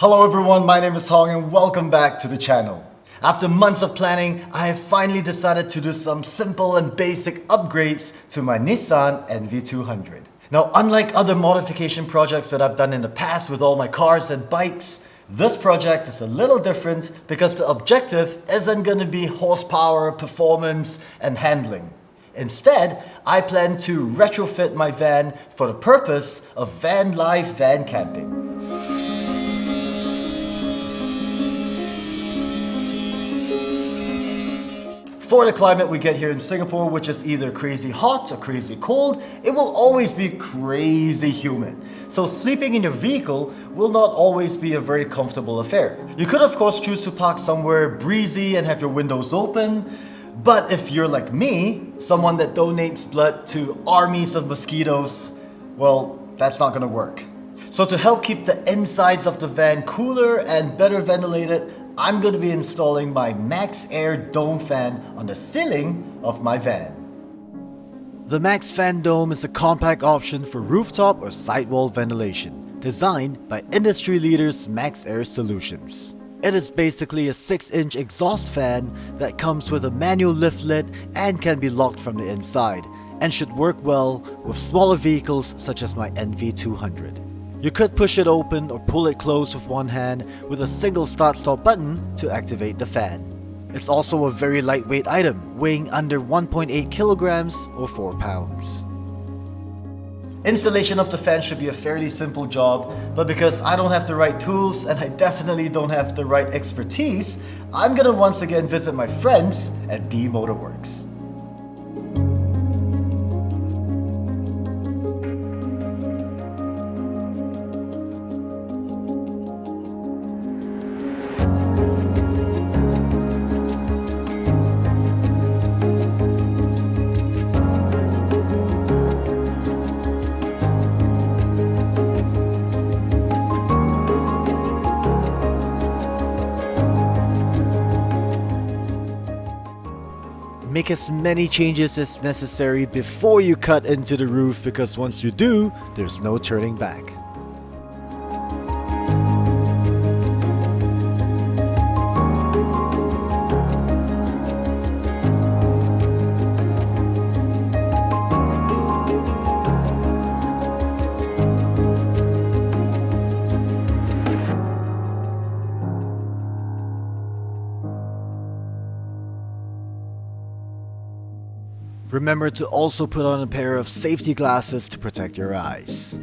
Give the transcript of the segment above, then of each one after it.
Hello everyone, my name is Hong and welcome back to the channel. After months of planning, I have finally decided to do some simple and basic upgrades to my Nissan NV200. Now, unlike other modification projects that I've done in the past with all my cars and bikes, this project is a little different because the objective isn't going to be horsepower, performance, and handling. Instead, I plan to retrofit my van for the purpose of van life van camping. For the climate we get here in Singapore, which is either crazy hot or crazy cold, it will always be crazy humid. So sleeping in your vehicle will not always be a very comfortable affair. You could of course choose to park somewhere breezy and have your windows open, but if you're like me, someone that donates blood to armies of mosquitoes, well, that's not gonna work. So to help keep the insides of the van cooler and better ventilated, I'm going to be installing my Max Air Dome fan on the ceiling of my van. The Max Fan Dome is a compact option for rooftop or sidewall ventilation, designed by industry leaders Max Air Solutions. It is basically a 6-inch exhaust fan that comes with a manual lift lid and can be locked from the inside, and should work well with smaller vehicles such as my NV200. You could push it open or pull it closed with one hand with a single start-stop button to activate the fan. It's also a very lightweight item, weighing under 1.8 kilograms or 4 pounds. Installation of the fan should be a fairly simple job, but because I don't have the right tools and I definitely don't have the right expertise, I'm gonna once again visit my friends at D Motorworks. Make as many changes as necessary before you cut into the roof, because once you do, there's no turning back. Remember to also put on a pair of safety glasses to protect your eyes.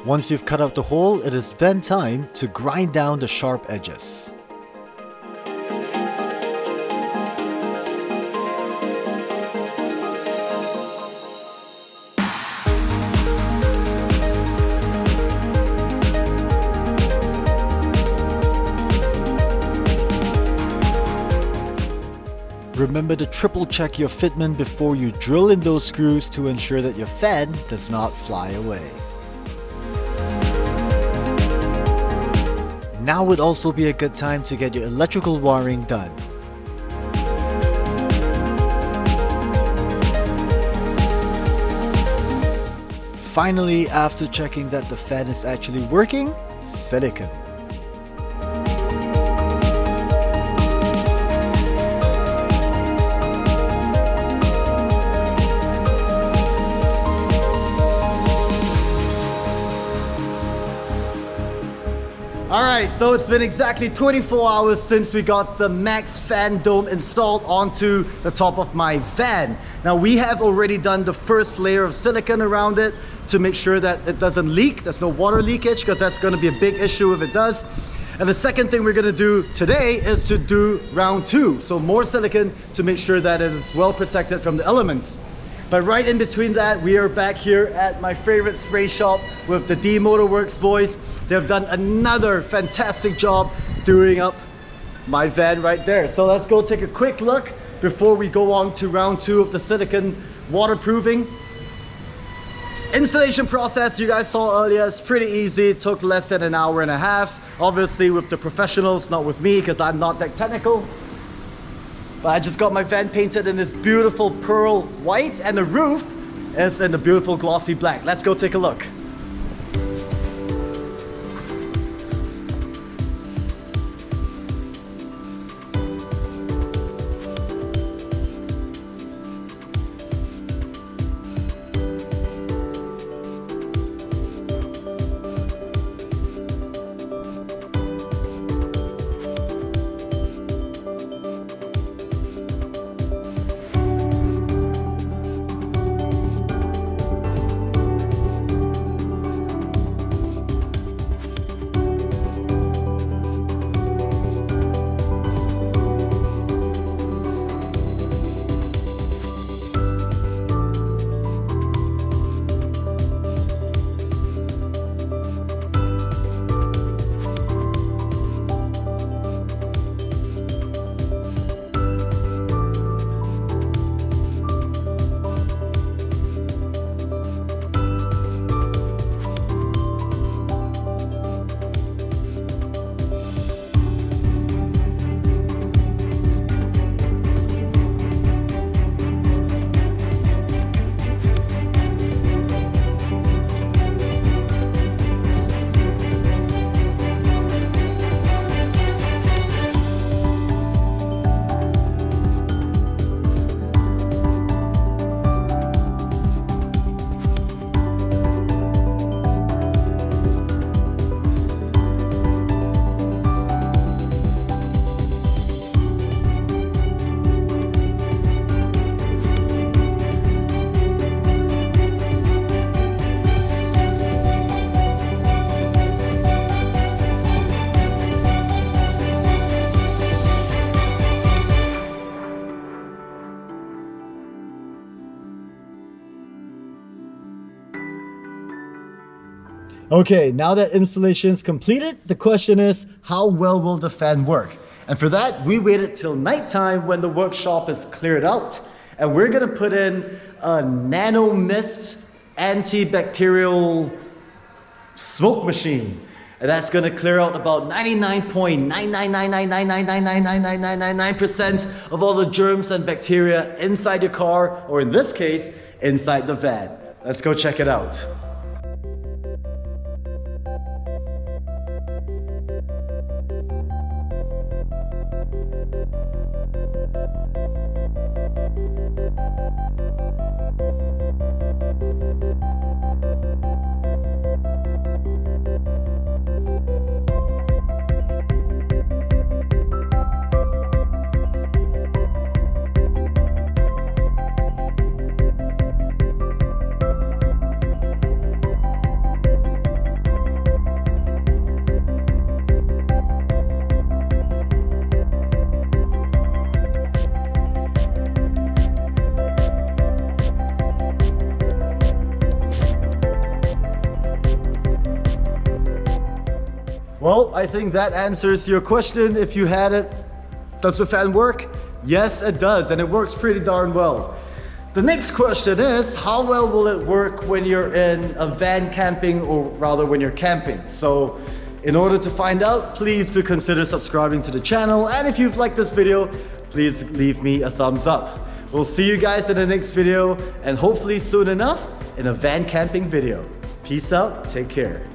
Once you've cut out the hole, it is then time to grind down the sharp edges. Remember to triple check your fitment before you drill in those screws to ensure that your fan does not fly away. Now would also be a good time to get your electrical wiring done. finally, after checking that the fan is actually working, silicone. Alright, so it's been exactly 24 hours since we got the Max Fan Dome installed onto the top of my van. Now we have already done the first layer of silicone around it to make sure that it doesn't leak. There's no water leakage, because that's going to be a big issue if it does. And the second thing we're going to do today is to do round 2. So more silicone to make sure that it is well protected from the elements. But right in between that, we are back here at my favorite spray shop with the D Motorworks boys. They've done another fantastic job doing up my van right there. So let's go take a quick look before we go on to round 2 of the silicone waterproofing. Installation process, you guys saw earlier, it's pretty easy. It took less than an hour and a half. Obviously with the professionals, not with me, because I'm not that technical. But I just got my van painted in this beautiful pearl white, and the roof is in the beautiful glossy black. Let's go take a look. Okay, now that installation is completed, the question is, how well will the fan work? And for that, we waited till nighttime when the workshop is cleared out. And we're gonna put in a nano mist antibacterial smoke machine. And that's gonna clear out about 99.99999999999% of all the germs and bacteria inside your car, or in this case, inside the van. Let's go check it out. Well, I think that answers your question. If you had it, does the fan work? Yes, it does, and it works pretty darn well. The next question is, how well will it work when you're in a van camping, or rather when you're camping? So in order to find out, please do consider subscribing to the channel, and if you've liked this video, please leave me a thumbs up. We'll see you guys in the next video, and hopefully soon enough in a van camping video. Peace out, take care.